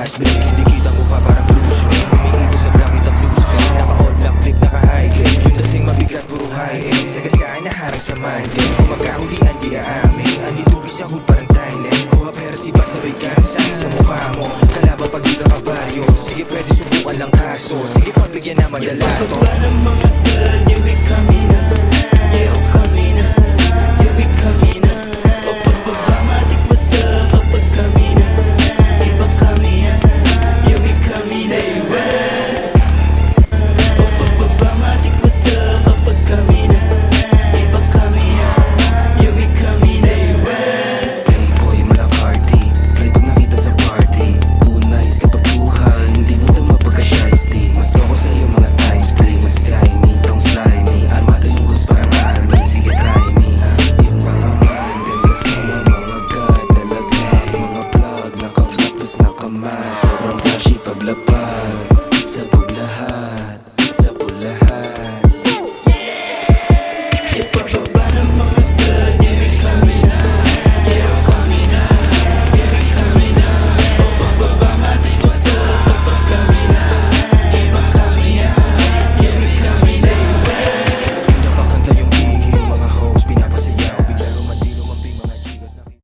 fast break. Hindi kita mukha parang Bruce Wayne. Umiigo sa brakita blue screen. Naka-all black flip, naka-high grade. Yung dating mabigat, puro high end. Sa gasaan na harang sa Monday. Kung magkahulian, di aamin. Ang litubis sa hood parang Thailand. Kuha pera si Bat, sabay kansay sa mukha mo. Kalaban pag di ka kabaryo. Sige, pwede subukan lang kaso. Sige, pagbigyan na madala to. Para mga tala, yeah, we coming up. Yeah,